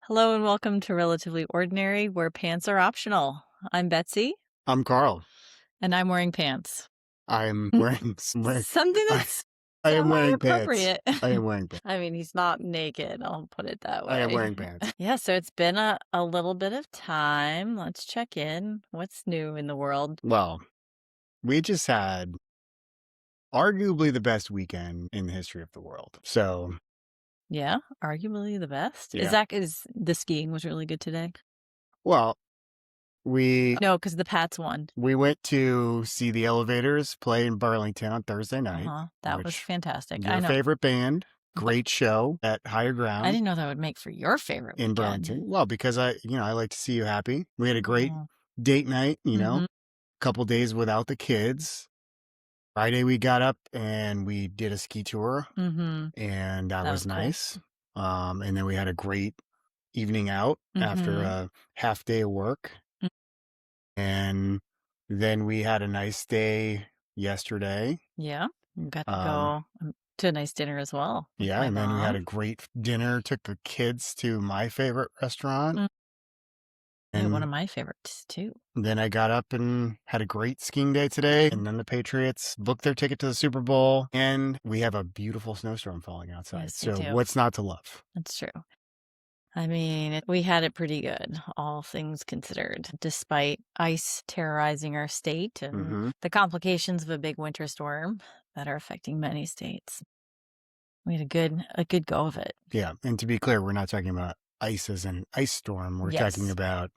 Hello and welcome to Relatively Ordinary, where pants are optional. I'm Betsy, I'm Carl. and I'm wearing pants. I'm wearing Something I, that's I am semi wearing pants. appropriate. I am wearing pants. I mean, he's not naked, I'll put it that I am way. wearing pants. Yeah, so it's been a little bit of time. Let's check in. What's new in the world? Well, we just had arguably the best weekend in the history of the world. So, Yeah, arguably the best. yeah. Is the skiing was really good today? Well, we No, because the Pats won. we went to see the Elevators play in Burlington on Thursday night, That was which fantastic. I your know. favorite band, great show at Higher I Ground didn't know that would make for your favorite in weekend. Burlington. Well, because I like to see you happy. We had a great Oh. date night, Mhm. couple days without the kids. Friday we got up and we did a ski tour, Mhm. and that That was was cool. nice. And then we had a great evening out after Mhm. a half day of work. Mm. And then we had a nice day yesterday. Yeah, you got to Um, go, to a nice dinner as well with yeah, my and then we had mom. a great dinner, took the kids to my favorite restaurant. Mm. Yeah, one And of my favorites too. then I got up and had a great skiing day today. And then the Patriots booked their ticket to the Super Bowl. And we have a beautiful snowstorm falling outside. Yes, we So do. what's not to love? That's true. I mean, we had it pretty good, all things considered, despite ice terrorizing our state and Mm-hmm. the complications of a big winter storm that are affecting many states. We had a good go of it. Yeah. And to be clear, we're not talking about ice as an ice storm. We're talking Yes. about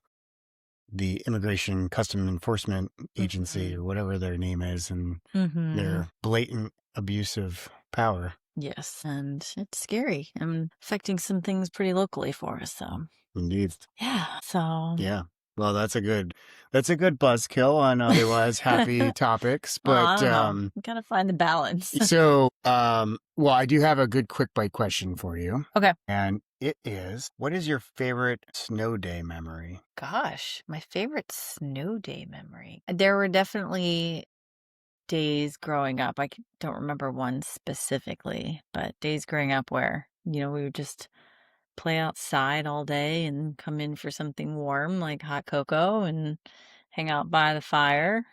the Immigration Custom Enforcement Agency Mhm. or whatever their name is and Mhm. their blatant abuse of power. Yes, and it's scary and affecting some things pretty locally for us. So Indeed. yeah, so Yeah. Well, that's a good buzzkill on otherwise happy topics. well, But I don't know. We gotta find the balance. well, I do have a good quick bite question for you. Okay. And it is, what is your favorite snow day memory? Gosh, my favorite snow day memory. There were definitely days growing up. Don't remember one specifically, but days growing up where, we would just play outside all day and come in for something warm like hot cocoa and hang out by the fire.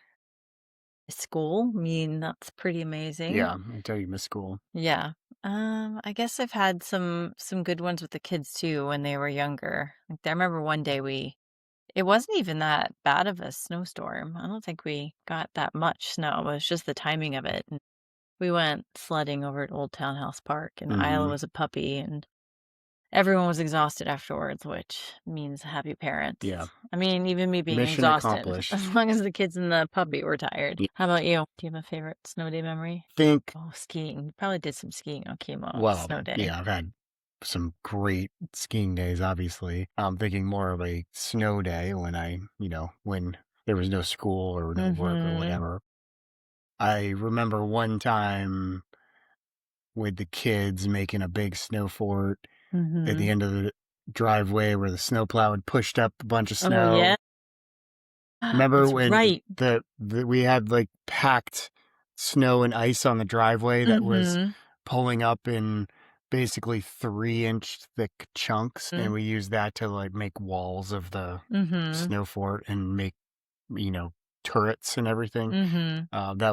School, I mean, that's pretty amazing. Yeah, until you miss school. Yeah. I guess I've had some good ones with the kids too when they were younger. Like I remember one day it wasn't even that bad of a snowstorm. I don't think we got that much snow. It was just the timing of it. And we went sledding over at Old Townhouse Park, and Isla Mm-hmm. was a puppy, and everyone was exhausted afterwards, which means happy Yeah. parents. I mean, even me being Mission exhausted, accomplished. as long as the kids and the puppy were tired. Yeah. How about you? Do you have a favorite snow day memory? Think, Oh, skiing. You probably did some skiing on Chemo well, snow day. yeah, I've had some great skiing days, obviously. I'm thinking more of a snow day when there was no school or no work or Mhm. whatever. I remember one time with the kids making a big snow fort at the Mhm. end of the driveway where the snowplow had pushed up a bunch of Oh, yeah? snow. Remember That's when right. we had like packed snow and ice on the driveway that was Mhm. pulling up in basically 3-inch thick chunks, and we used that to like make walls of the Mhm. snow fort and make you know turrets and everything. Mhm. That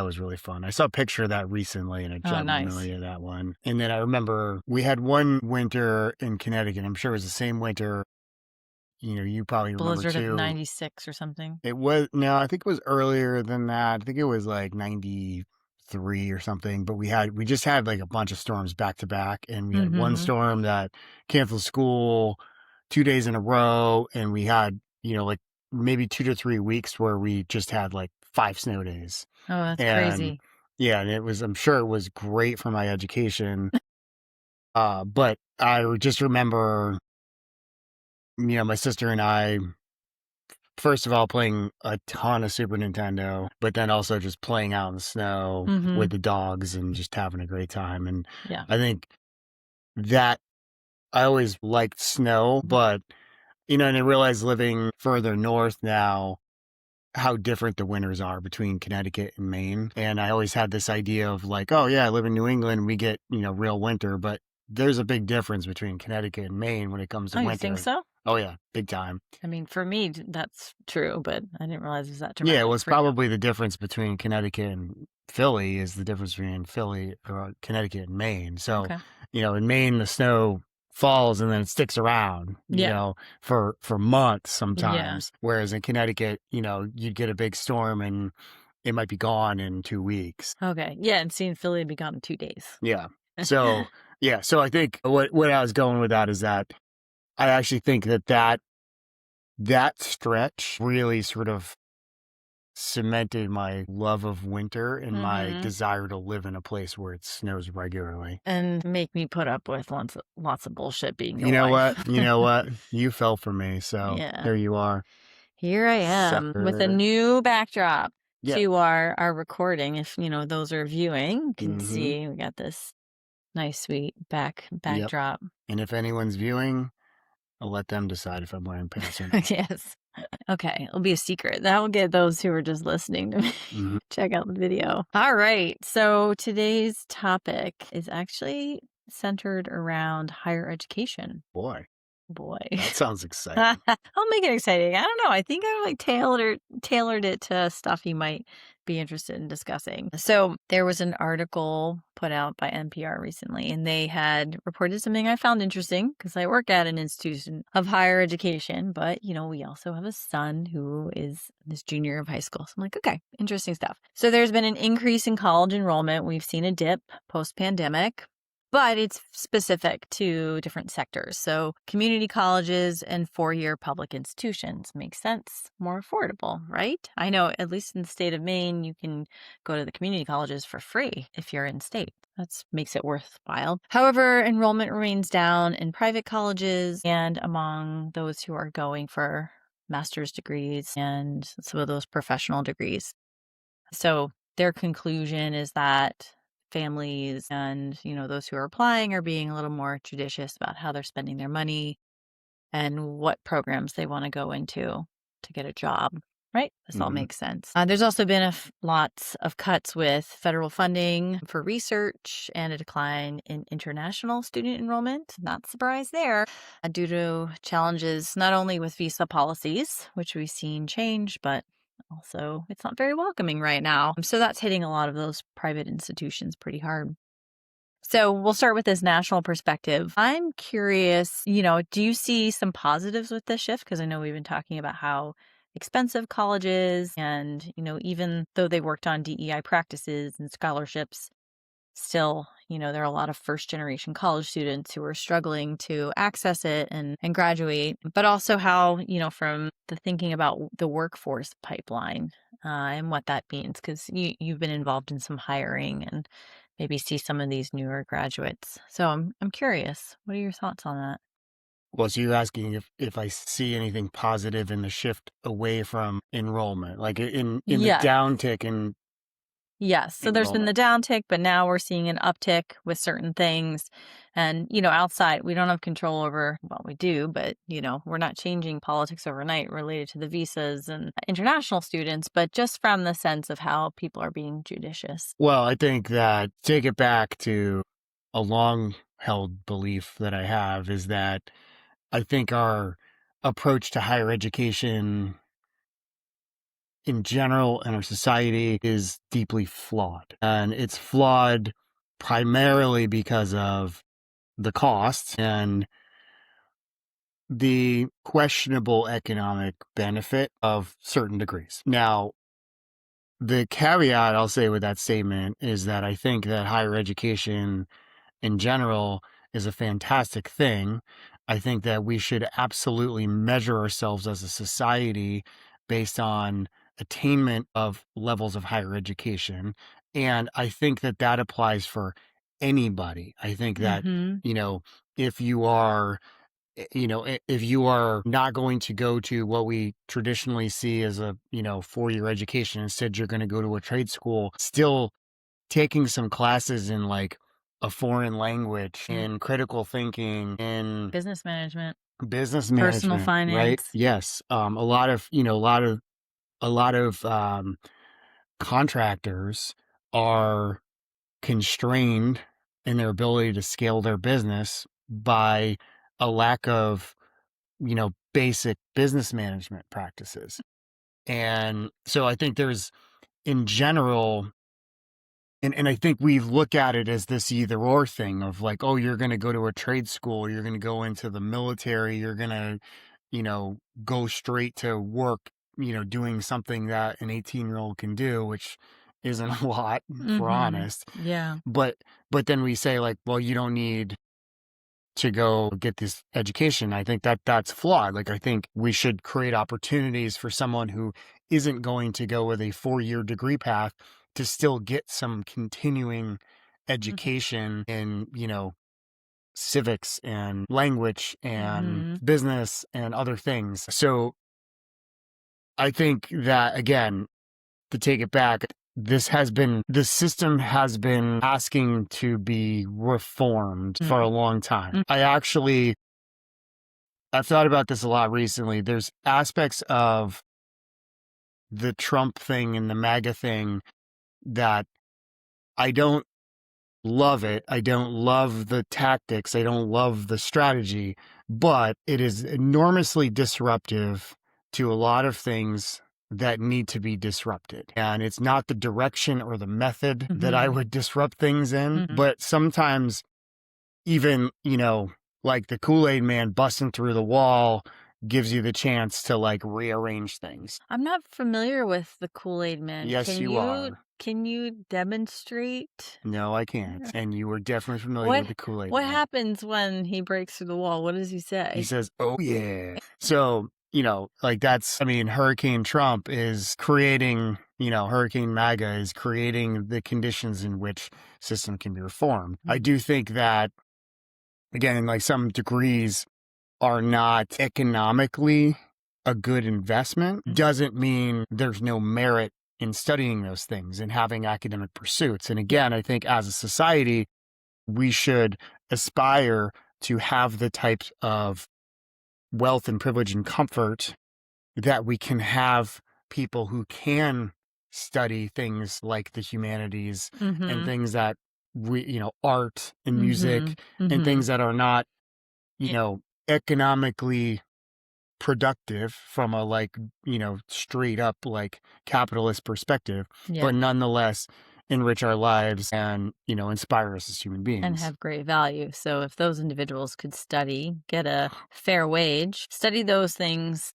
was really fun. I saw a picture of that recently, and it Oh, jogged my nice. memory of that one. And then I remember we had one winter in Connecticut. I'm sure it was the same winter. You probably remember Blizzard of too. '96 or something. It was no, I think it was earlier than that. I think it was like 93 or something. But we just had like a bunch of storms back to back, and we had one Mhm. storm that canceled school 2 days in a row, and we had like maybe 2 to 3 weeks where we just had like 5 snow days. Oh, that's And crazy. yeah, and I'm sure it was great for my education. But I just remember, my sister and I, first of all, playing a ton of Super Nintendo, but then also just playing out in the snow with Mhm. the dogs and just having a great time. And Yeah. I think that I always liked snow, but, and I realize living further north now, how different the winters are between Connecticut and Maine. And I always had this idea of like, oh yeah, I live in New England, we get, real winter, but there's a big difference between Connecticut and Maine when it comes to Oh, you think winter. so? Oh yeah, big time. I mean, for me, that's true, but I didn't realize it was that Yeah, it dramatic was for you. probably the difference between Connecticut and Philly is the difference between Philly or Connecticut and Maine. So, Okay. in Maine the snow falls and then it sticks around, Yeah. for months Yeah. sometimes. Whereas in Connecticut, you'd get a big storm and it might be gone in 2 weeks. Okay. Yeah, and seeing Philly be gone in 2 days. Yeah. So, yeah, so I think what I was going with that is that I actually think that stretch really sort of cemented my love of winter and my Mhm. desire to live in a place where it snows regularly. And make me put up with lots of bullshit being your You know wife. what? You know what? You fell for me, so Yeah. here you are, Here I am with a sucker. new backdrop Yep. to our recording. If, those are viewing, you can Mhm. see we got this nice sweet Yep. backdrop. And if anyone's viewing, I'll let them decide if I'm wearing pants or not. Yes. Okay, it'll be a secret. That will get those who are just listening to me Mhm. check out the video. All right. So today's topic is actually centered around higher education. Boy, Boy. that sounds exciting. I'll make it exciting. I don't know. I think I like tailored it to stuff you might be interested in discussing. So there was an article put out by NPR recently, and they had reported something I found interesting because I work at an institution of higher education, but we also have a son who is this junior of high school. So I'm like, okay, interesting stuff. So there's been an increase in college enrollment. We've seen a dip post-pandemic, but it's specific to different sectors. So community colleges and four-year public institutions make sense, more affordable, right? I know at least in the state of Maine, you can go to the community colleges for free if you're in state. That makes it worthwhile. However, enrollment remains down in private colleges and among those who are going for master's degrees and some of those professional degrees. So their conclusion is that families and, those who are applying are being a little more judicious about how they're spending their money and what programs they want to go into to get a job. Right? This all Mhm. makes sense. There's also been lots of cuts with federal funding for research and a decline in international student enrollment. Not surprised there, due to challenges not only with visa policies, which we've seen change, but also it's not very welcoming right now. So that's hitting a lot of those private institutions pretty hard. So we'll start with this national perspective. I'm curious, do you see some positives with this shift? Because I know we've been talking about how expensive college is, and, even though they worked on DEI practices and scholarships, still, there are a lot of first generation college students who are struggling to access it and graduate, but also how, from the thinking about the workforce pipeline and what that means, because you've been involved in some hiring and maybe see some of these newer graduates. So I'm curious. What are your thoughts on that? Well, so you're asking if I see anything positive in the shift away from enrollment, like in the Yeah. downtick in Yes. So there's been enrollment. the downtick, but now we're seeing an uptick with certain things. And, outside, we don't have control over what we do, but, we're not changing politics overnight related to the visas and international students, but just from the sense of how people are being judicious. Well, I think that take it back to a long held belief that I have is that I think our approach to higher education in general and our society is deeply flawed. And it's flawed primarily because of the costs and the questionable economic benefit of certain degrees. Now, the caveat I'll say with that statement is that I think that higher education in general is a fantastic thing. I think that we should absolutely measure ourselves as a society based on attainment of levels of higher education. And I think that that applies for anybody. I think that, Mm-hmm. you know, if you are if you are not going to go to what we traditionally see as a, 4-year education, instead you're going to go to a trade school, still taking some classes in like a foreign language, in critical thinking, in Business management, business personal management, right? finance. Yes. A lot of, contractors are constrained in their ability to scale their business by a lack of, basic business management practices. And so I think there's, in general, and I think we look at it as this either or thing of like, oh, you're going to go to a trade school, you're going to go into the military, you're going to, go straight to work, doing something that an 18-year-old can do, which isn't a lot, if we're Mhm. honest. Yeah. But then we say like, well, you don't need to go get this education. I think that that's flawed. Like, I think we should create opportunities for someone who isn't going to go with a 4-year degree path to still get some continuing Mhm. education in, civics and language and Mhm. business and other things. So I think that, again, to take it back, the system has been asking to be reformed for a Mm. long time. Mm. I've thought about this a lot recently. There's aspects of the Trump thing and the MAGA thing that I don't love it. I don't love the tactics. I don't love the strategy, but it is enormously disruptive to a lot of things that need to be disrupted. And it's not the direction or the method that I Mhm. would disrupt things in, Mhm. but sometimes even, like the Kool-Aid man busting through the wall gives you the chance to like rearrange things. I'm not familiar with the Kool-Aid Man. Yes, you are. Can you demonstrate? No, I can't. Yeah. And you were definitely familiar What with the Kool-Aid what man. happens when he breaks through the wall? What does he He say? says, "Oh yeah." So, like that's, I mean, Hurricane Trump is creating, Hurricane MAGA is creating the conditions in which system can be reformed. I Mhm. do think that, again, like some degrees are not economically a good investment Mm. doesn't mean there's no merit in studying those things and having academic pursuits. And Yeah. again, I think as a society, we should aspire to have the types of wealth and privilege and comfort that we can have people who can study things like the humanities and Mhm. things that art and Mhm. music and Mhm. things that are not, Yeah. economically productive from a like, straight up like capitalist perspective, Yeah. but nonetheless enrich our lives and, inspire us as human And beings. have great value. So if those individuals could study, get a fair wage, study those things,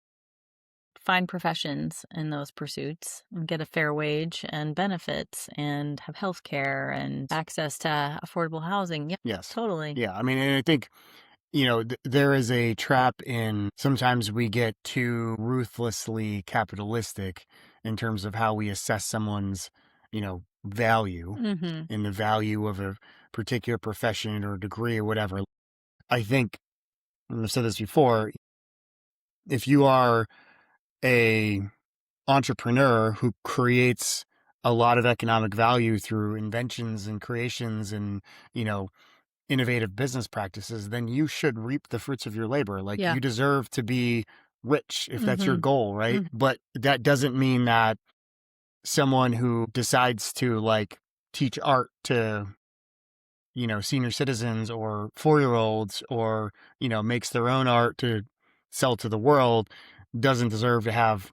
find professions in those pursuits, and get a fair wage and benefits and have health care and access to affordable housing. Yeah, Yes. totally. Yeah. I mean, and I think, there is a trap in sometimes we get too ruthlessly capitalistic in terms of how we assess someone's, value Mhm. and the value of a particular profession or degree or whatever. I think, and I've said this before, if you are a entrepreneur who creates a lot of economic value through inventions and creations and, you know, innovative business practices, then you should reap the fruits of your labor. Like Yeah. you deserve to be rich if that's your Mhm. goal, right? Mm. But that doesn't mean that someone who decides to like teach art to, senior citizens or 4-year-olds or, makes their own art to sell to the world doesn't deserve to have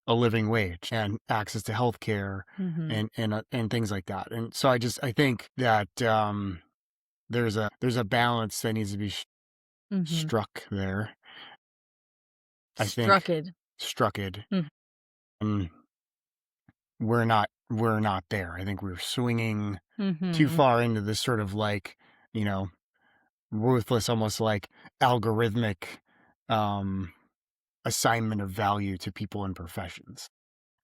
a living wage and access to health care Mhm. and things like that. And so I think that there's a balance that needs to be Mhm. struck there. I think Strucked. struck it, Mm. and we're not there. I think we're swinging too Mhm. far into this sort of like, you know, ruthless, almost like algorithmic um assignment of value to people and professions.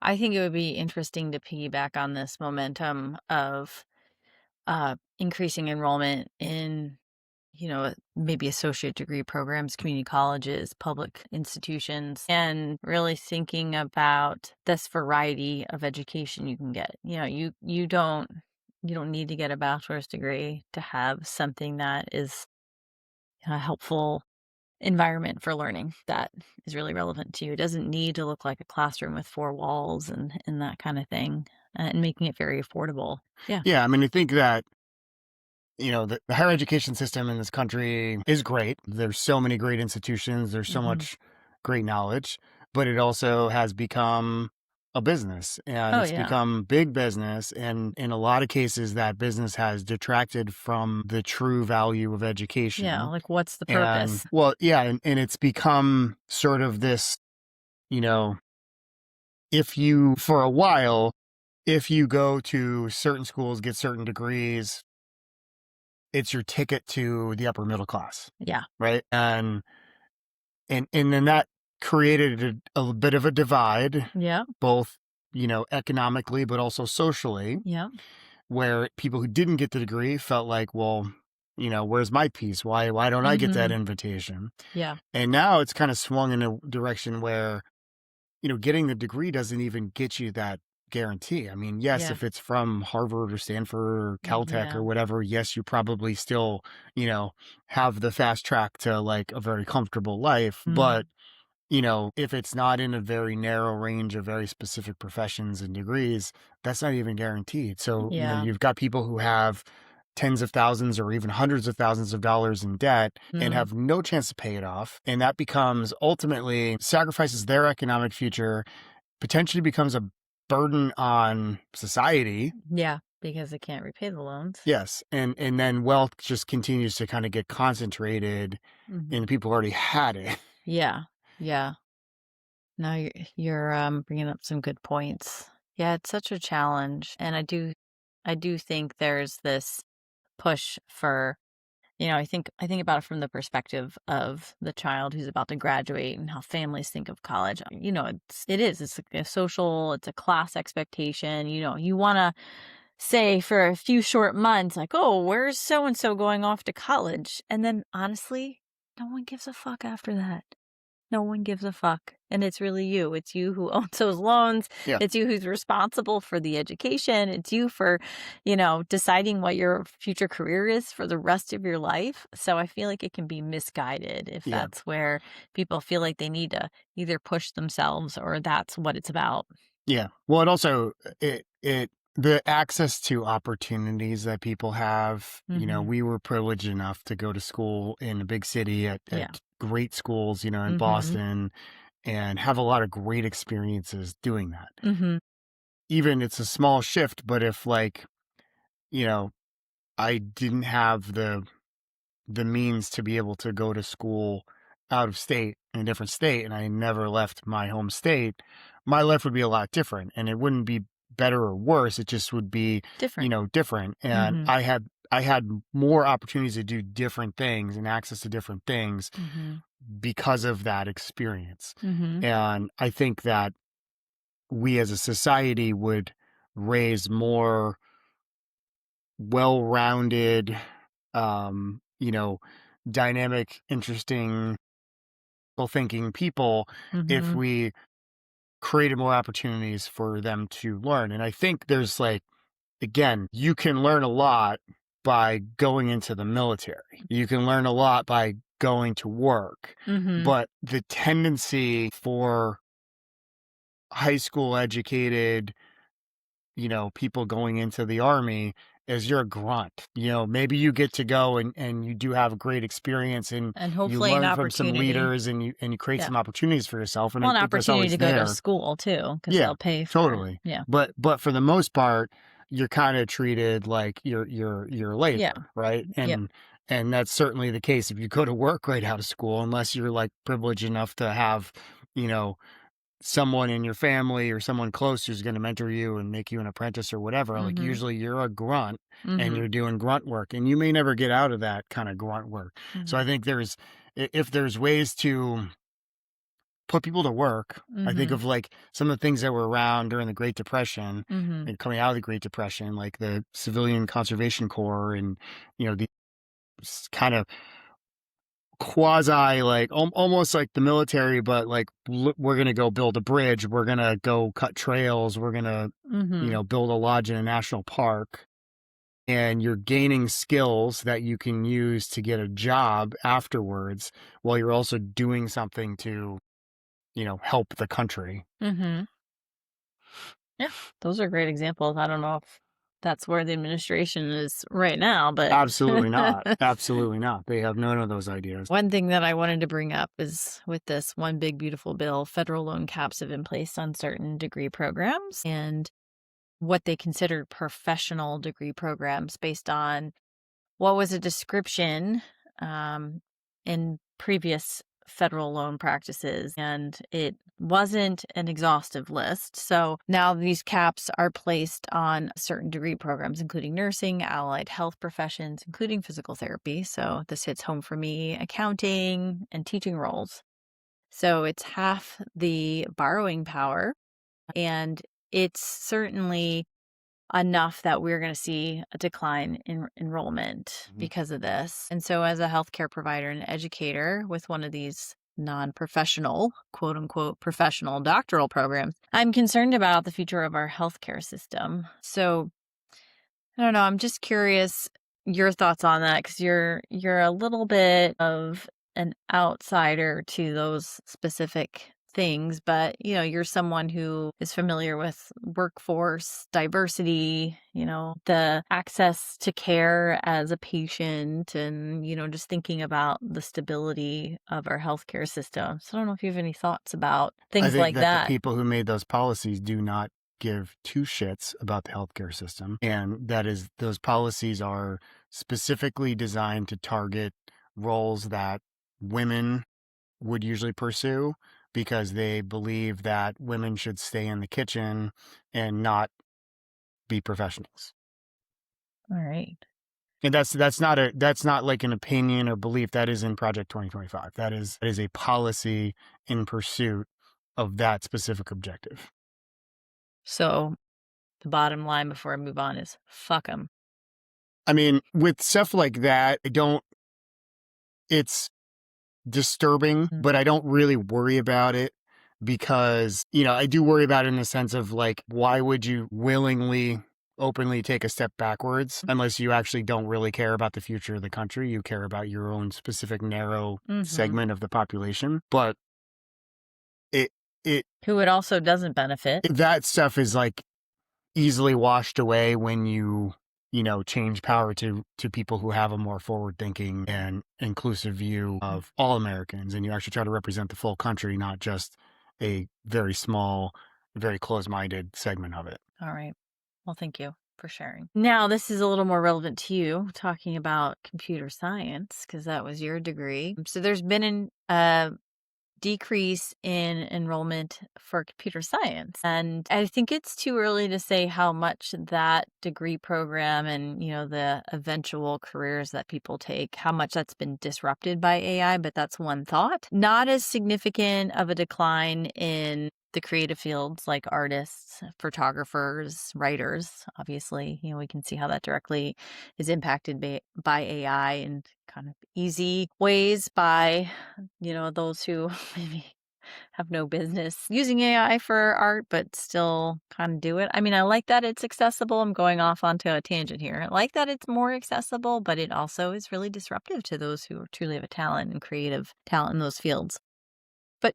I think it would be interesting to piggyback on this momentum of increasing enrollment in, maybe associate degree programs, community colleges, public institutions, and really thinking about this variety of education you can get. You don't need to get a bachelor's degree to have something that is a helpful environment for learning that is really relevant to you. It doesn't need to look like a classroom with four walls and that kind of thing, and making it very affordable. Yeah. Yeah, I mean, I think that the higher education system in this country is great. There's so many great institutions. There's so Mhm. much great knowledge, but it also has become a business, and Oh, it's yeah. become big business. And in a lot of cases, that business has detracted from the true value of Yeah, education. like, what's the And purpose? well, yeah, and it's become sort of this, you know, if you, for a while, if you go to certain schools, get certain degrees, it's your ticket to the upper middle class, Yeah. right? And then that created a bit of a divide, Yep, both, economically, but also socially, yep. where people who didn't get the degree felt like, well, where's my piece? Why don't I get that Mhm. invitation? Yeah, And now it's kind of swung in a direction where, getting the degree doesn't even get you that guarantee. I mean, yes, yeah, if it's from Harvard or Stanford or Caltech yeah. or whatever, yes, you probably still, you know, have the fast track to like a very comfortable life. Mm. But, if it's not in a very narrow range of very specific professions and degrees, that's not even guaranteed. So, Yeah. you've got people who have tens of thousands or even hundreds of thousands of dollars in debt and Mm. have no chance to pay it off. And that becomes ultimately sacrifices their economic future, potentially becomes a burden on society. Yeah, because they can't repay the loans. Yes. And then wealth just continues to kind of get concentrated in Mhm. the people who already had it. Yeah, yeah. No, you're bringing up some good points. Yeah, it's such a challenge, and I do think there's this push for, I think about it from the perspective of the child who's about to graduate and how families think of college. It's like a social, it's a class expectation. You want to say for a few short months, like, oh, where's so and so going off to college? And then honestly, no one gives a fuck after that. No one gives a fuck. And it's really you. It's you who owns those loans. Yeah. It's you who's responsible for the education. It's you for, deciding what your future career is for the rest of your life. So I feel like it can be misguided if Yeah. that's where people feel like they need to either push themselves or that's what it's about. Yeah. Well, it also, the access to opportunities that people have, Hmm. we were privileged enough to go to school in a big city Yeah. at great schools, in Hmm. Boston, and have a lot of great experiences doing that. Hmm. Even it's a small shift, but if like, you know, I didn't have the means to be able to go to school out of state in a different state and I never left my home state, my life would be a lot different and it wouldn't be better or worse. It just would be, Different. different. And Hmm. I had more opportunities to do different things and access to different things Hmm. because of that experience. Hmm. And I think that we as a society would raise more well-rounded, dynamic, interesting, thinking people if Hmm. we created more opportunities for them to learn. And I think there's like, again, you can learn a lot by going into the military. You can learn a lot by going to work. Hmm. But the tendency for high school educated, people going into the army is you're a grunt. Maybe you get to go and you do have a great experience and And you hopefully an learn from some opportunity. leaders and you create Yeah. some opportunities for yourself. And Well, I an think that's opportunity always to go to there. school too, because 'cause Yeah, they'll pay for. totally. Yeah. But for the most part, you're kind of treated like you're Yeah. labor, right? Yep. And that's certainly the case if you go to work right out of school, unless you're like privileged enough to have, you know, someone in your family or someone close who's going to mentor you and make you an apprentice or whatever. Like Mhm. usually you're a grunt and Mhm. you're doing grunt work and you may never get out of that kind of grunt work. So I Mhm. think if there's ways to put people to work, I think Mhm. of like some of the things that were around during the Great Depression Mhm. and coming out of the Great Depression, like the Civilian Conservation Corps and, the kind of quasi like almost like the military, but like we're gonna go build a bridge, we're gonna go cut trails, we're gonna Mhm. build a lodge in a national park, and you're gaining skills that you can use to get a job afterwards, while you're also doing something to help the country. Mhm. Yeah, those are great examples. I don't know if that's where the administration is right now, but Absolutely not. Absolutely not. They have none of those ideas. one thing that I wanted to bring up is with this one big beautiful bill, federal loan caps have been placed on certain degree programs and what they considered professional degree programs based on what was a description um, in previous federal loan practices, and it wasn't an exhaustive list. So now these caps are placed on certain degree programs, including nursing, allied health professions, including physical therapy. So this hits home for me, accounting, and teaching roles. So it's half the borrowing power, and it's certainly enough that we're going to see a decline in enrollment Mhm. because of this. And so, as a healthcare provider and educator with one of these non professional, quote unquote, professional doctoral programs, I'm concerned about the future of our healthcare system. So, I don't know. I'm just curious your thoughts on that because you're a little bit of an outsider to those specific things, but you're someone who is familiar with workforce diversity, the access to care as a patient and just thinking about the stability of our healthcare system. So I don't know if you have any thoughts about I things think like that the that. people who made those policies do not give two shits about the healthcare system. And that is, those policies are specifically designed to target roles that women would usually pursue because they believe that women should stay in the kitchen and not be professionals. All right. And that's not like an opinion or belief. That is in Project 2025. That is a policy in pursuit of that specific objective. So the bottom line before I move on is fuck them. I mean, with stuff like that, it's disturbing, but I don't really worry about it because, I do worry about it in the sense of like, why would you willingly, openly take a step backwards unless you actually don't really care about the future of the country? You care about your own specific narrow Mm-hmm. segment of the population. But it, it, Who it also doesn't benefit. that stuff is like easily washed away when you change power to people who have a more forward thinking and inclusive view of all Americans, and you actually try to represent the full country, not just a very small, very close-minded segment of it. All right. Well, thank you for sharing. Now, this is a little more relevant to you, talking about computer science, because that was your degree. So there's been a decrease in enrollment for computer science. And I think it's too early to say how much that degree program and, the eventual careers that people take, how much that's been disrupted by AI, but that's one thought. Not as significant of a decline in the creative fields like artists, photographers, writers. Obviously, we can see how that directly is impacted by AI in kind of easy ways by those who maybe have no business using AI for art, but still kind of do it. I mean, I like that it's accessible. I'm going off onto a tangent here. I like that it's more accessible, but it also is really disruptive to those who truly have a talent and creative talent in those fields. But,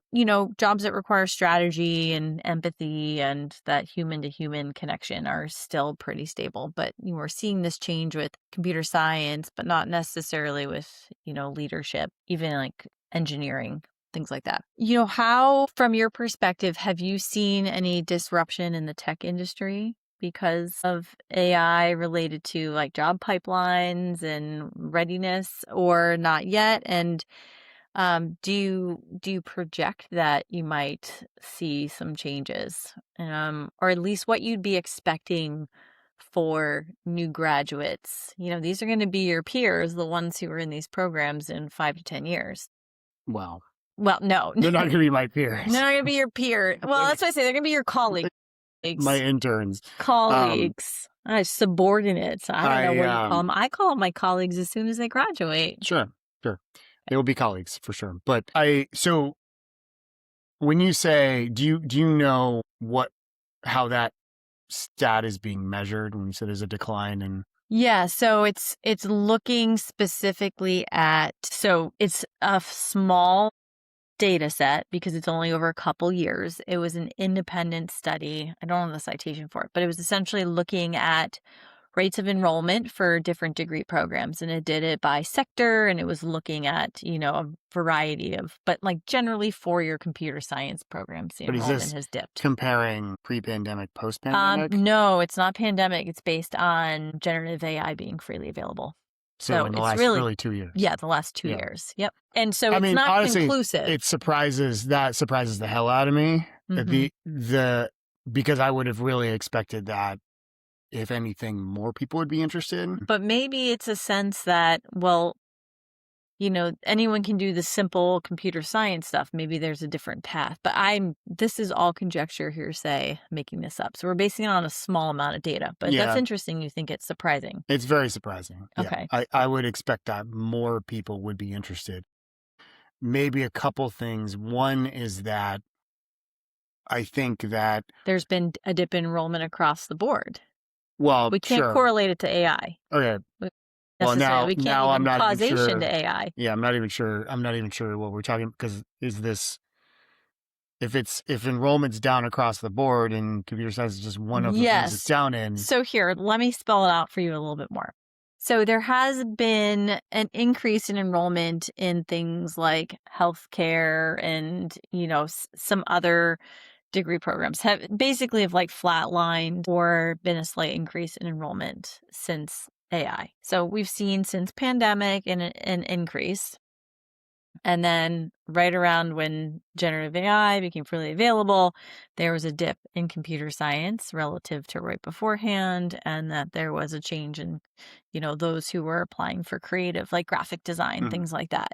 jobs that require strategy and empathy and that human to human connection are still pretty stable. But we're seeing this change with computer science, but not necessarily with, leadership, even like engineering, things like that. How, from your perspective, have you seen any disruption in the tech industry because of AI related to like job pipelines and readiness, or not yet? And do you project that you might see some changes, or at least what you'd be expecting for new graduates? These are going to be your peers, the ones who are in these programs in 5 to 10 years. Wow. Well, no, They're not going to be my they're peers. not going to be your peer. Well, that's what I say. They're going to be your colleagues. My interns. Colleagues, subordinates. I don't know I what you call them. I call them my colleagues as soon as they graduate. Sure, sure. They will be colleagues for sure. But so when you say, do you know how that stat is being measured when you said there's a decline in? Yeah, so it's looking specifically at, so it's a small data set because it's only over a couple years. It was an independent study. I don't have the citation for it, but it was essentially looking at rates of enrollment for different degree programs, and it did it by sector, and it was looking at, a variety of, but like generally for your computer science programs, the But is enrollment this has dipped. comparing pre-pandemic, post-pandemic? No, it's not pandemic. It's based on generative AI being freely available. So So in the it's last really, really 2 years. yeah, the last 2 Yeah. years. Yep. And so I it's mean, not honestly, conclusive. that surprises the hell out of me. Mhm. The because I would have really expected that, if anything, more people would be interested. But maybe it's a sense that, well, anyone can do the simple computer science stuff. Maybe there's a different path. But this is all conjecture, hearsay, making this up. So we're basing it on a small amount of data. But that's Yeah, interesting. You think it's surprising. it's very surprising. Yeah. Okay. I would expect that more people would be interested. Maybe a couple things. One is that I think that, There's been a dip in enrollment across the board. well, We can't sure. correlate it to AI Okay. Well, necessarily. We can't now I'm even not even causation to sure. AI. Yeah, I'm not even sure. I'm not even sure what we're talking, because is this, if enrollment's down across the board and computer science is just one of the things it's Yes. down in. So here, let me spell it out for you a little bit more. So there has been an increase in enrollment in things like healthcare and, some other degree programs have like flatlined or been a slight increase in enrollment since AI. So we've seen since pandemic an increase. And then right around when generative AI became freely available, there was a dip in computer science relative to right beforehand, and that there was a change in, those who were applying for creative, like graphic design, Mhm. things like that,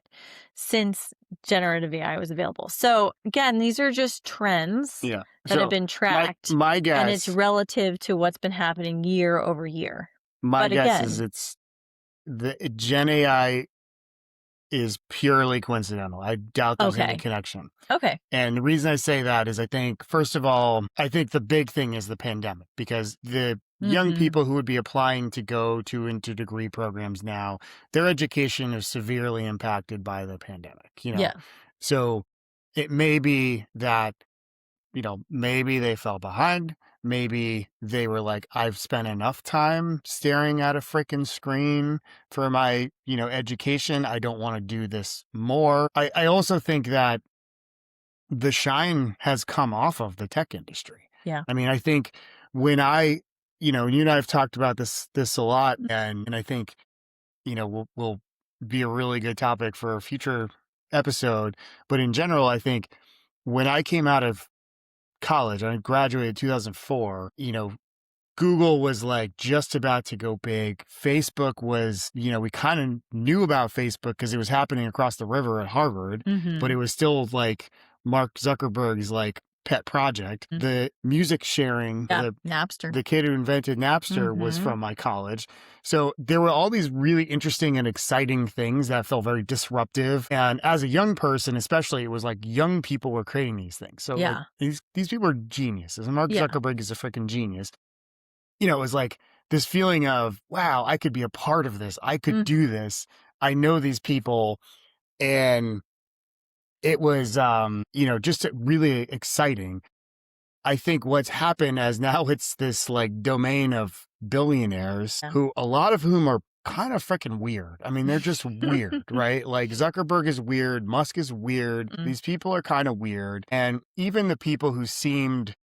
since generative AI was available. So again, these are just trends Yeah. that have So been tracked, my and it's guess relative to what's been happening year over year. my But guess is again, it's the Gen AI is purely coincidental. I doubt there's any okay, connection. okay, And the reason I say that is, I think, first of all, I think the big thing is the pandemic, because the young mm-hmm. people who would be applying to go to into degree programs now, their education is severely impacted by the pandemic. Yeah, So it may be that, maybe they fell behind. Maybe they were like, I've spent enough time staring at a freaking screen for my, education. I don't want to do this more. I also think that the shine has come off of the tech industry. yeah. I mean, I think when you and I have talked about this a lot, and I think, will be a really good topic for a future episode. But in general, I think when I came out of college, I graduated 2004, Google was like just about to go big. Facebook was, we kind of knew about Facebook because it was happening across the river at Harvard, but Mm-hmm. it was still like Mark Zuckerberg's like pet project. The music sharing, Yeah, Napster. the kid who invented Napster was Mhm. from my college. So there were all these really interesting and exciting things that felt very disruptive. And as a young person, especially, it was like young people were creating these things. So like Yeah. these people are geniuses. And Mark Yeah. Zuckerberg is a freaking genius. It was like this feeling of, wow, I could be a part of this. I could Mm. do this. I know these people. And it was, just really exciting. I think what's happened as now it's this like domain of billionaires, Yeah. who a lot of whom are kind of freaking weird. I mean, they're just weird, right? Like Zuckerberg is weird. Musk is weird. Mm. These people are kind of weird. And even the people who seemed,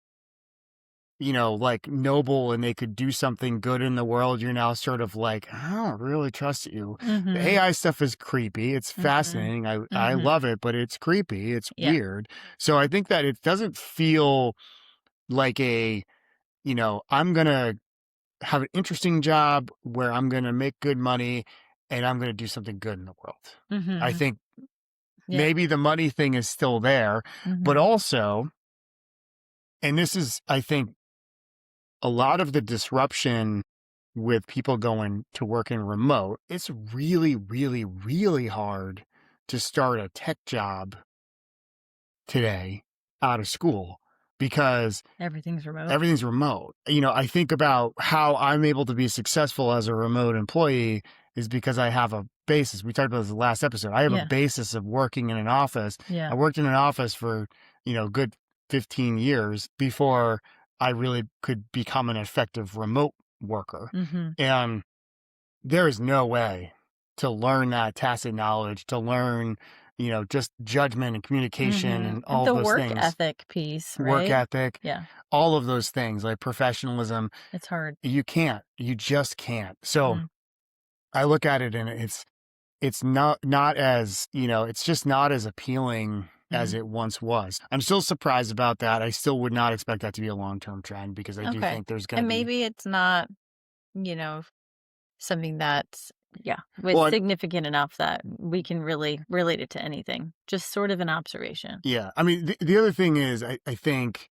like noble and they could do something good in the world, you're now sort of like, I don't really trust you. The Mhm. AI stuff is creepy. It's Mhm. fascinating. I Mhm. love it, but it's creepy. It's Yeah. weird. So I think that it doesn't feel like I'm going to have an interesting job where I'm going to make good money and I'm going to do something good in the world. I Mhm. think Yeah. maybe the money thing is still there, but Mhm. also, and this is, I think, a lot of the disruption with people going to work in remote, it's really, really, really hard to start a tech job today out of school because Everything's remote. everything's remote. I think about how I'm able to be successful as a remote employee is because I have a basis. We talked about this in the last episode. I have a Yeah. basis of working in an office. Yeah. I worked in an office for, good 15 years before I really could become an effective remote worker. Mhm. And there is no way to learn that tacit knowledge, to learn, just judgment and communication Mhm. and all of The those work things, ethic piece, work right? ethic, Yeah, all of those things like professionalism. it's hard. You just can't. So Mm, I look at it and it's not as, it's just not as appealing as mhm. it once was. I'm still surprised about that. I still would not expect that to be a long-term trend because I do Okay. think there's going to And be, maybe it's not, you know, something that's yeah, it's well, significant enough that we can really relate it to anything. Just sort of an observation. yeah. I mean, the other thing is I think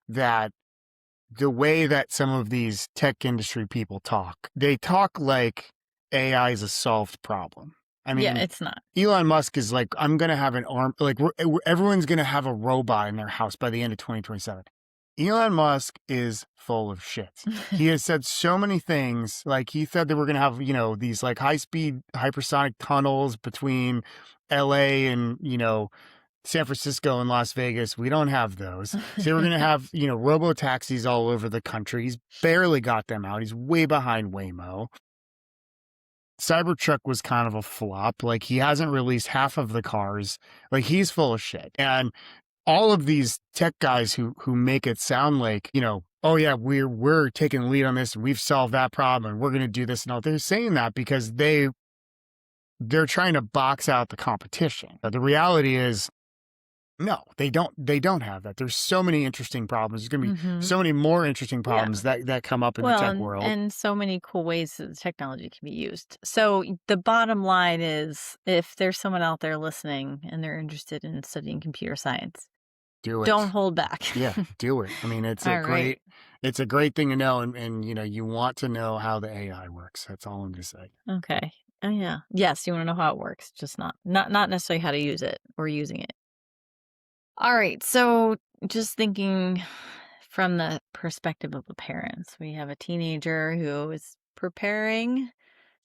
that the way that some of these tech industry people talk, they talk like AI is a solved problem. I Yeah, mean, it's not. Elon Musk is like, I'm going to have an arm, like everyone's going to have a robot in their house by the end of 2027. Elon Musk is full of shit. He has said so many things. Like he said that we're going to have, these like high speed hypersonic tunnels between LA and, San Francisco and Las Vegas. We don't have those. So we're going to have, robo taxis all over the country. He's barely got them out. He's way behind Waymo. Cybertruck was kind of a flop. Like he hasn't released half of the cars. Like he's full of shit. And all of these tech guys who make it sound like, oh yeah, we're taking the lead on this and we've solved that problem and we're going to do this and all. They're saying that because they're trying to box out the competition. But the reality is no, they don't have that. There's so many interesting problems. There's going to be Mhm. so many more interesting Yeah. problems that come up in the Well, tech and world. and so many cool ways that the technology can be used. So the bottom line is if there's someone out there listening and they're interested in studying computer science, Do don't it. hold back. Yeah, do it. I mean, All right. it's a great thing to know and you want to know how the AI works. That's all I'm going to say. Okay. Oh yeah. Yes, you want to know how it works, just not necessarily how to use it or using it. All right. So just thinking from the perspective of the parents, we have a teenager who is preparing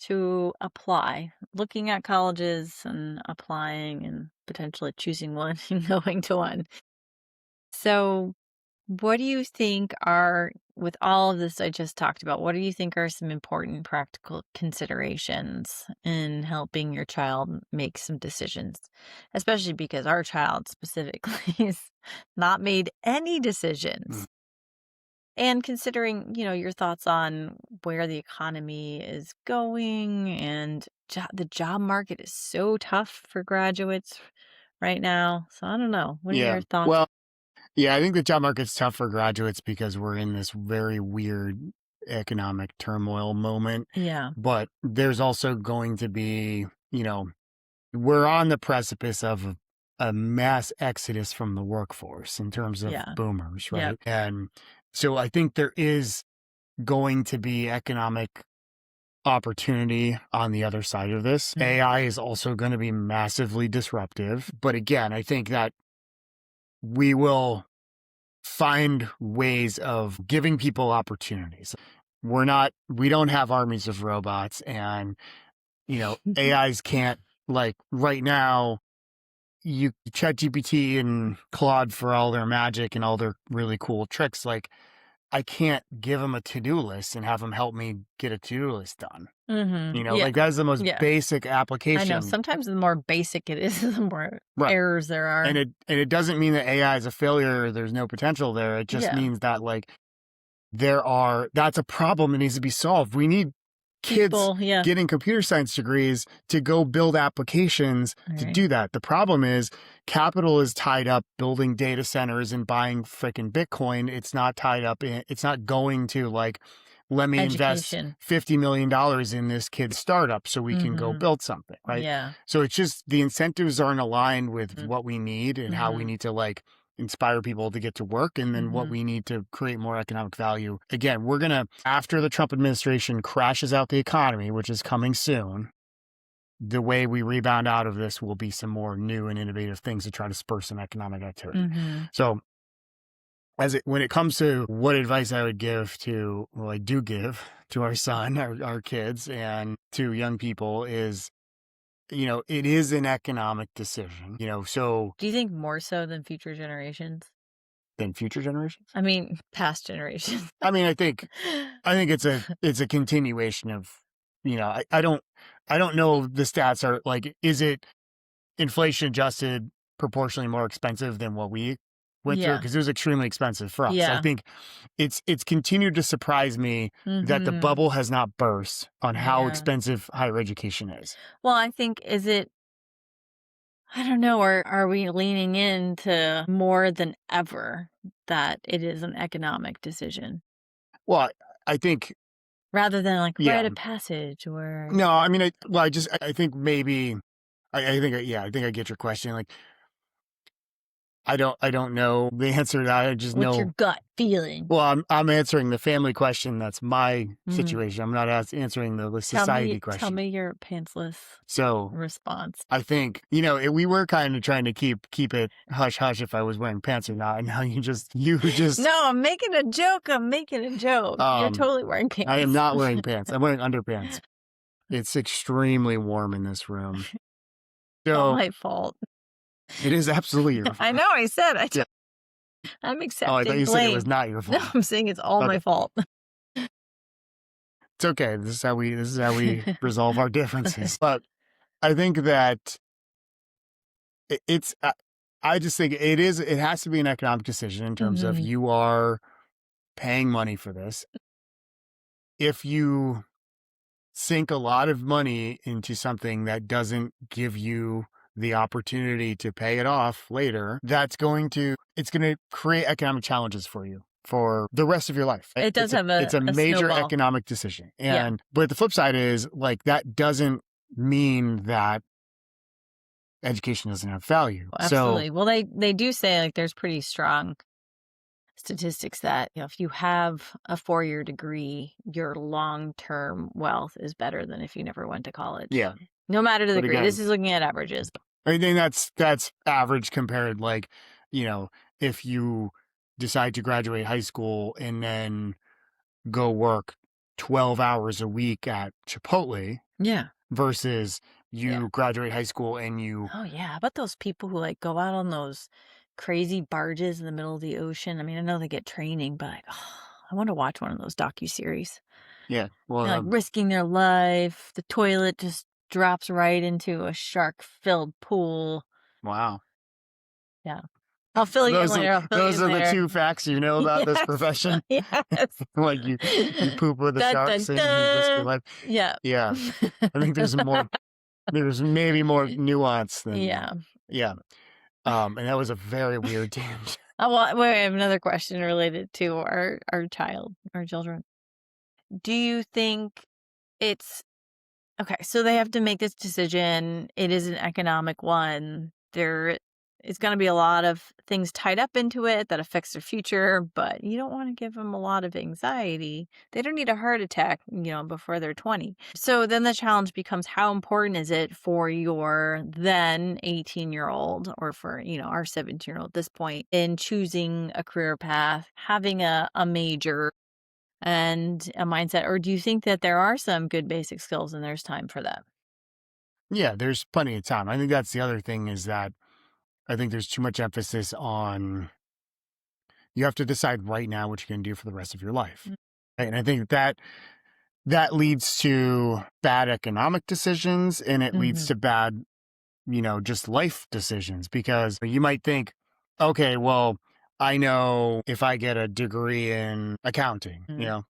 to apply, looking at colleges and applying and potentially choosing one and going to one. So, what do you think are, with all of this I just talked about, what do you think are some important practical considerations in helping your child make some decisions? Especially because our child specifically has not made any Mm. decisions. And considering, your thoughts on where the economy is going and the job market is so tough for graduates right now. So I don't know. What are Yeah. your thoughts? Well, yeah, I think the job market's tough for graduates because we're in this very weird economic turmoil moment, Yeah. but there's also going to be, we're on the precipice of a mass exodus from the workforce in terms of Yeah. boomers, Yep. right? And so I think there is going to be economic opportunity on the other side of this. Mhm. AI is also going to be massively disruptive. But again, I think that we will find ways of giving people opportunities. We don't have armies of robots and, AIs can't, like right now, you ChatGPT and Claude for all their magic and all their really cool tricks. Like I can't give them a to-do list and have them help me get a to-do list done. Yeah. Like that's the most Yeah. basic I know. application. Sometimes the more basic it is, the more Right. errors there And are. it doesn't mean that AI is a failure or there's no potential there. It just Yeah. means that like that's a problem that needs to be solved. We need kids People. Yeah. getting computer science degrees to go build applications All to right. do that. The problem is capital is tied up building data centers and buying freaking Bitcoin. It's not going to like, let me invest Education. $50 million in this kid's startup so we can go Mm-hmm. build something, right? Yeah. So it's just the incentives aren't aligned with what we need and how we Mm-hmm. need to like inspire people to get to work and then what Mm-hmm. we need to create more economic value. Again, after the Trump administration crashes out the economy, which is coming soon, the way we rebound out of this will be some more new and innovative things to try to spur some economic activity. Mm-hmm. So when it comes to what advice I would give well, I do give to our son, our kids and to young people is, it is an economic decision, so Do you think more so than future generations? than future generations? I mean, past generations. I mean, I think it's a continuation of, I don't know the stats are like, is it inflation adjusted proportionally more expensive than what we went through? Yeah. Because it was extremely expensive for us. I Yeah. think it's continued to surprise me that the Mhm. bubble has not burst on how Yeah. expensive higher education is. Well, I think is it I don't know, or are we leaning into more than ever that it is an economic decision Well, I think, rather than like rite yeah. of passage or No, I mean, I think maybe, I think, yeah, I think I get your question. Like, I don't know the answer to that. I just what's know. your gut feeling? Well, I'm answering the family question. That's my Mhm. situation. I'm not answering the Tell society me question. your pantsless So response. I think, we were kind of trying to keep it hush hush if I was wearing pants or not. And now you just No, I'm making a joke. I'm making a joke. You're um totally wearing I am pants. not wearing pants. I'm wearing underpants. It's extremely warm in this room. All So my fault. it is absolutely your I fault. know I said Yeah. I'm Oh, I thought accepting you said it was blame. not your No, fault. I'm saying it's all Okay. my fault. It's okay. This is how we resolve our differences. But I think that it's I just think it has to be an economic decision in terms of Mhm. you are paying money for this. If you sink a lot of money into something that doesn't give you the opportunity to pay it off later, it's going to create economic challenges for you for the rest of your life. It does have It's a a major snowball. economic decision. Yeah, But the flip side is like that doesn't mean that education doesn't have value. So, absolutely. Well, they do say like there's pretty strong statistics that if you have a 4-year degree, your long-term wealth is better than if you never went to college. yeah, No matter the but degree. This again, is looking at averages. I think that's average compared, like, you know, if you decide to graduate high school and then go work 12 hours a week at Chipotle Yeah. versus Yeah. you graduate high school and you Oh yeah. How about those people who like go out on those crazy barges in the middle of the ocean? I mean, I know they get training, but like, I want to watch one of those docuseries. yeah, well, They're like risking their life. The toilet just drops right into a shark-filled pool. wow. Yeah. I'll fill you in Those are later. I'll fill you those in are the later. two facts you know about this Yes. profession. Yes. Like you poop with the Dun, dun, sharks and you risk your dun. life. Yeah. Yeah. I think there's maybe more nuance than Yeah. yeah. And that was a very weird tangent. Well, wait, I have another question related to our children. Do you think it's okay, so they have to make this decision. It is an economic one. There is going to be a lot of things tied up into it that affects their future, but you don't want to give them a lot of anxiety. They don't need a heart attack, before they're 20. So then the challenge becomes how important is it for your then 18-year-old or for, our 17-year-old at this point in choosing a career path, having a major and a mindset? Or do you think that there are some good basic skills and there's time for that? Yeah, there's plenty of time. I think that's the other thing is that I think there's too much emphasis on you have to decide right now what you're going to do for the rest of your life. Mm. And I think that leads to bad economic decisions and it leads Mhm. to bad, just life decisions because you might think, okay, well, I know if I get a degree in accounting, Mm.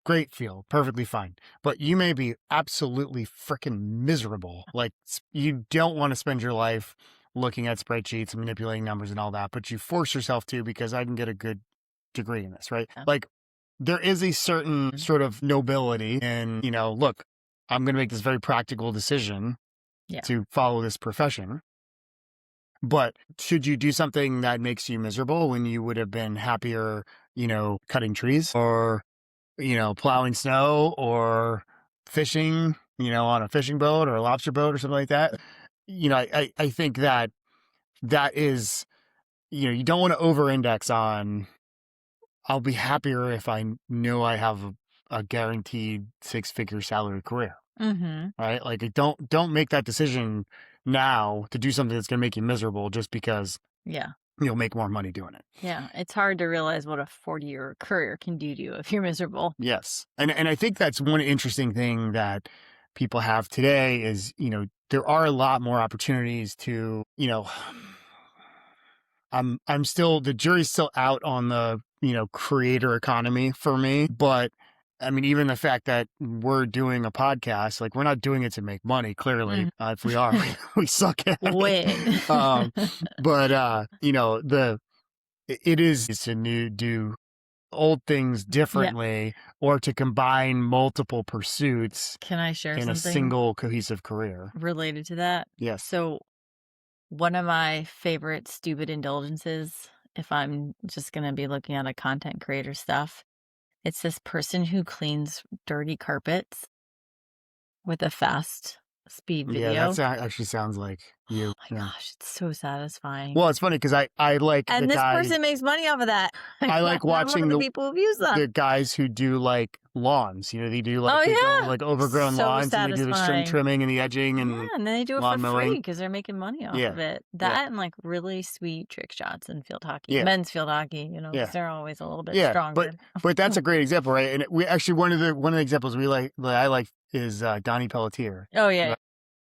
great field, perfectly fine. But you may be absolutely freaking miserable. Like you don't want to spend your life looking at spreadsheets and manipulating numbers and all that, but you force yourself to because I can get a good degree in this, right? Yeah. Like there is a certain Mm. sort of nobility in, look, I'm going to make this very practical decision Yeah. to follow this profession. But should you do something that makes you miserable when you would have been happier, cutting trees or, plowing snow or fishing, on a fishing boat or a lobster boat or something like that? I think that is, you don't want to over index on, I'll be happier if I know I have a guaranteed 6-figure salary career. Mhm. Right? Like don't make that decision now to do something that's going to make you miserable just because Yeah. you'll make more money doing it. Yeah, it's hard to realize what a 40-year career can do to you if you're miserable. Yes. And I think that's one interesting thing that people have today is, there are a lot more opportunities to, I'm still the jury's still out on the, creator economy for me, but I mean even the fact that we're doing a podcast, like we're not doing it to make money clearly. Mhm. If we are, we suck at Wait. it. But it is to do old things Yeah. differently or to combine multiple pursuits Can I share in a something single cohesive career. related to that? Yes. So, one of my favorite stupid indulgences, if I'm just gonna be looking at a content creator stuff, it's this person who cleans dirty carpets with a fast speed Yeah, that video. actually sounds like Oh you. my Yeah. gosh, it's so satisfying. Well, it's funny because I like the And this guy. person makes money off of that. I like I'm one of watching the people who views them. the guys who do like lawns. They do like Oh, they go yeah. like overgrown So lawns and they do the string satisfying. trimming and the edging Yeah, and and then they do it for lawn free mowing. because 'cause they're making money off Yeah. of it. Yeah. That and, like, really sweet trick shots in field hockey, Yeah. men's field hockey, because Yeah. 'cause they're always a little bit Yeah. stronger. But that's a great example, right? And we actually one of the examples we like that I like is Donnie Pelletier. Oh, yeah.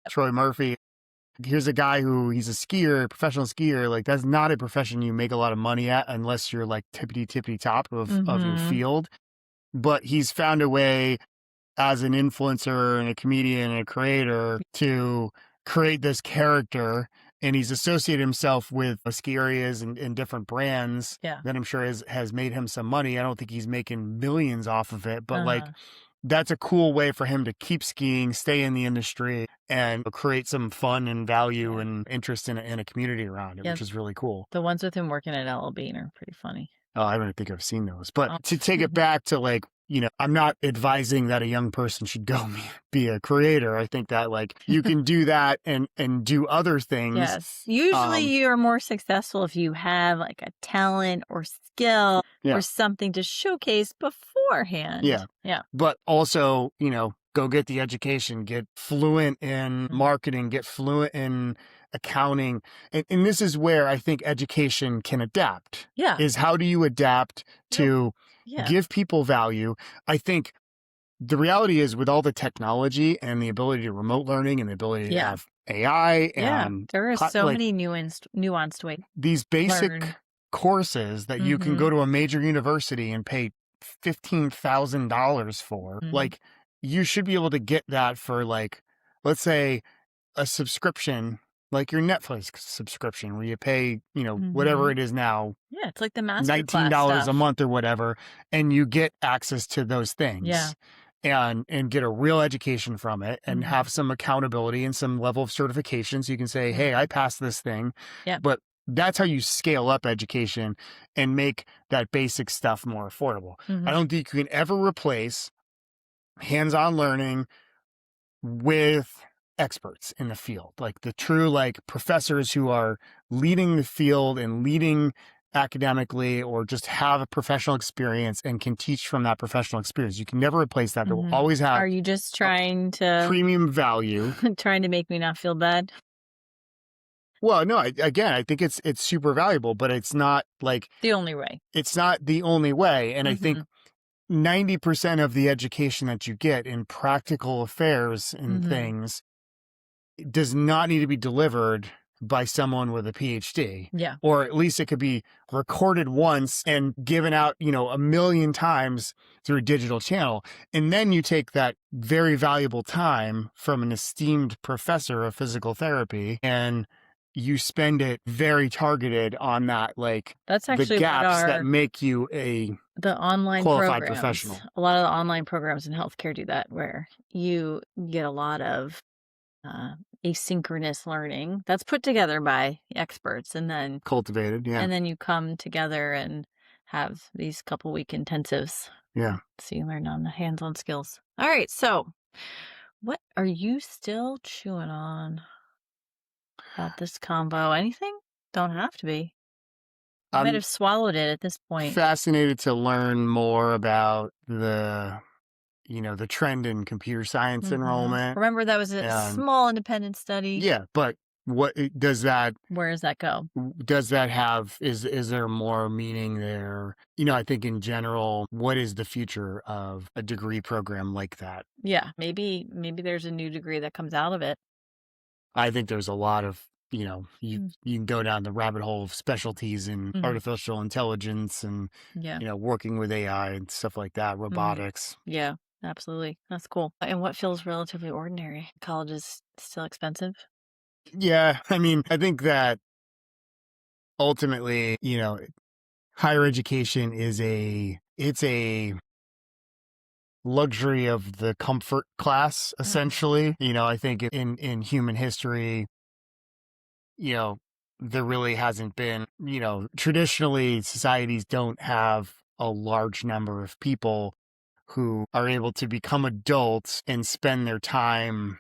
Troy Murphy. Here's a guy who he's a skier, professional skier. Like that's not a profession you make a lot of money at unless you're like tippity top of your Mhm. field. But he's found a way as an influencer and a comedian and a creator to create this character. And he's associated himself with ski areas and different brands Yeah. that I'm sure has made him some money. I don't think he's making millions off of it, but like Uh-huh. that's a cool way for him to keep skiing, stay in the industry, and create some fun and value Yeah. and interest in a community around it, Yeah. which is really cool. The ones with him working at L.L. Bean are pretty funny. Oh, I don't think I've seen those. But Oh. to take it back to like, I'm not advising that a young person should go be a creator. I think that like you can do that and do other things. Yes. Usually you're more successful if you have, like, a talent or skill Yeah. or something to showcase beforehand. Yeah. Yeah. But also, go get the education, get fluent in marketing, get fluent in accounting. And this is where I think education can adapt. Yeah. Is how do you adapt to Yeah. give people value? I think the reality is with all the technology and the ability to remote learning and the ability to Yeah. have AI Yeah. and There are so like many nuanced ways. these basic learn. courses that you can Mhm. go to a major university and pay $15,000 for, Mhm. like you should be able to get that for like, let's say a subscription, like your Netflix subscription where you pay, whatever Mhm. it is now, Yeah, it's like the master $19 class a stuff. month or whatever, and you get access to those things. Yeah. And get a real education from it and Mhm. have some accountability and some level of certification so you can say, hey, I passed this thing. Yeah. But that's how you scale up education and make that basic stuff more affordable. Mhm. I don't think you can ever replace hands-on learning with experts in the field, like the true like professors who are leading the field and leading academically or just have a professional experience and can teach from that professional experience. You can never replace that. They will Mhm. always have Are you just trying to premium value. trying to make me not feel bad? Well, no, again, I think it's super valuable, but it's not like The only way. it's not the only way. And I think Mhm. 90% of the education that you get in practical affairs and Mhm. things does not need to be delivered by someone with a PhD. Yeah. Or at least it could be recorded once and given out, a million times through a digital channel. And then you take that very valuable time from an esteemed professor of physical therapy and you spend it very targeted on that, like That's the actually what gaps that make you a the online qualified programs. professional. A lot of the online programs in healthcare do that, where you get a lot of asynchronous learning that's put together by experts, and then Cultivated. Yeah. you come together and have these couple week intensives. Yeah. So you learn on the hands-on skills. All right, so what are you still chewing on about this combo? Anything? Don't have to be. You might I'm have swallowed it at this point. fascinated to learn more about the trend in computer science Mhm. enrollment. Remember, that was a And small independent study. yeah, but does that Where does that go? have is there more meaning there? I think in general, what is the future of a degree program like that? Yeah, maybe there's a new degree that comes out of it. I think there's a lot of, Mm, you can go down the rabbit hole of specialties in mhm, artificial intelligence and, yeah, working with AI and stuff like that, mhm, robotics. yeah, absolutely, that's cool. And what feels relatively ordinary? College is still expensive? Yeah, I mean, I think that ultimately, higher education it's a luxury of the comfort class Mhm, essentially. I think in human history, you know, there really hasn't been, traditionally societies don't have a large number of people who are able to become adults and spend their time,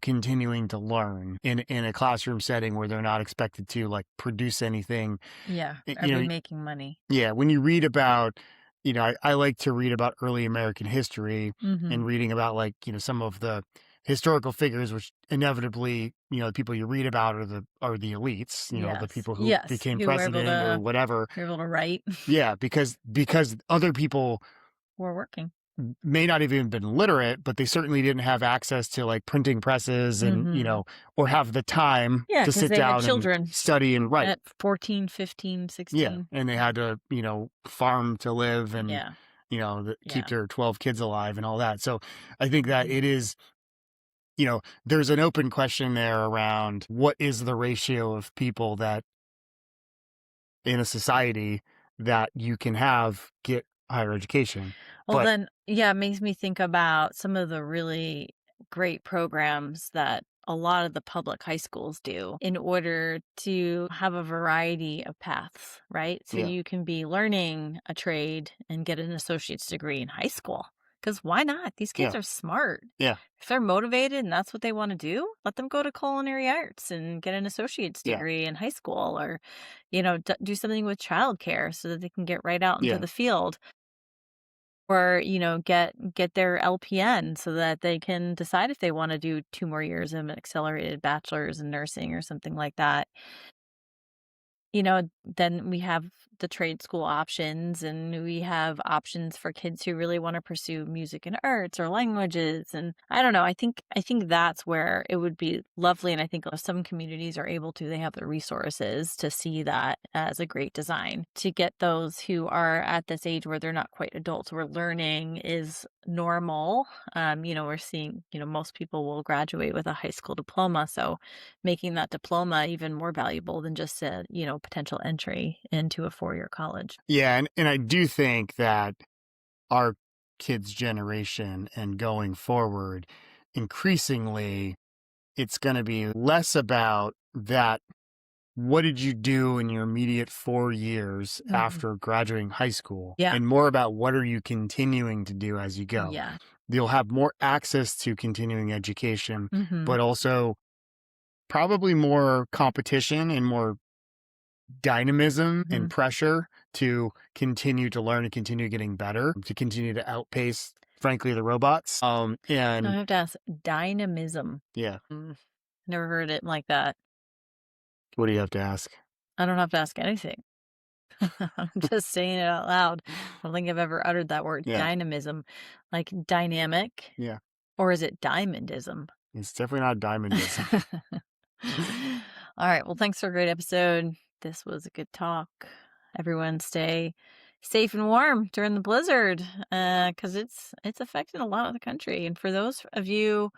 continuing to learn in a classroom setting where they're not expected to like produce anything. yeah, Y- are You we know, making money? yeah, when you read about, I like to read about early American history Mhm, and reading about like, some of the historical figures, which inevitably, the people you read about are the elites, the yes, people who yes, became president or whatever. who were able to write. Yeah, because other people We're working. may not have even been literate, but they certainly didn't have access to like printing presses and, Mhm. or have the time Yeah, to because sit they had down and children study and write. at 14, 15, Yeah, 16. and they had to, farm to live and, Yeah, keep yeah. their 12 kids alive and all that. So I think that Mhm. it is, there's an open question there around what is the ratio of people that in a society that you can have get higher education. Well, But then, yeah, it makes me think about some of the really great programs that a lot of the public high schools do in order to have a variety of paths, right? So yeah, you can be learning a trade and get an associate's degree in high school. Because why not? These kids yeah, are smart. yeah, If they're motivated and that's what they want to do, let them go to culinary arts and get an associate's yeah, degree in high school or, do something with childcare so that they can get right out into yeah. the field or, get their LPN so that they can decide if they wanna do 2 more years of an accelerated bachelor's in nursing or something like that. Then we have the trade school options and we have options for kids who really want to pursue music and arts or languages. And I don't know, I think that's where it would be lovely. And I think some communities are able to, they have the resources to see that as a great design to get those who are at this age where they're not quite adults, where learning is normal. We're seeing, most people will graduate with a high school diploma. So making that diploma even more valuable than just a, potential entry into a four-year college. Yeah, and I do think that our kids' generation and going forward, increasingly, it's going to be less about that. What did you do in your immediate 4 years Mhm. after graduating high school? Yeah. And more about what are you continuing to do as you go? Yeah. You'll have more access to continuing education, Mhm. but also probably more competition and more dynamism and Mhm. pressure to continue to learn and continue getting better, to continue to outpace, frankly, the robots. I And have to ask, dynamism. yeah, Mm, never heard it like that. what do you have to ask? I don't have to ask anything. I'm just saying it out loud. I don't think I've ever uttered that word, Yeah, dynamism. Like dynamic, yeah, or is it diamondism? it's definitely not diamondism. All right. Well, thanks for a great episode. This was a good talk. Everyone stay safe and warm during the blizzard because it's affecting a lot of the country. And for those of you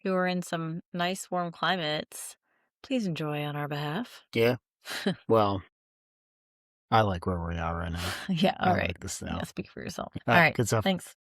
who are in some nice warm climates, please enjoy on our behalf. Yeah, well, I like where we are right now. Yeah. I All right. like this Yeah. now. Speak for yourself. All All right, right. good stuff. Thanks.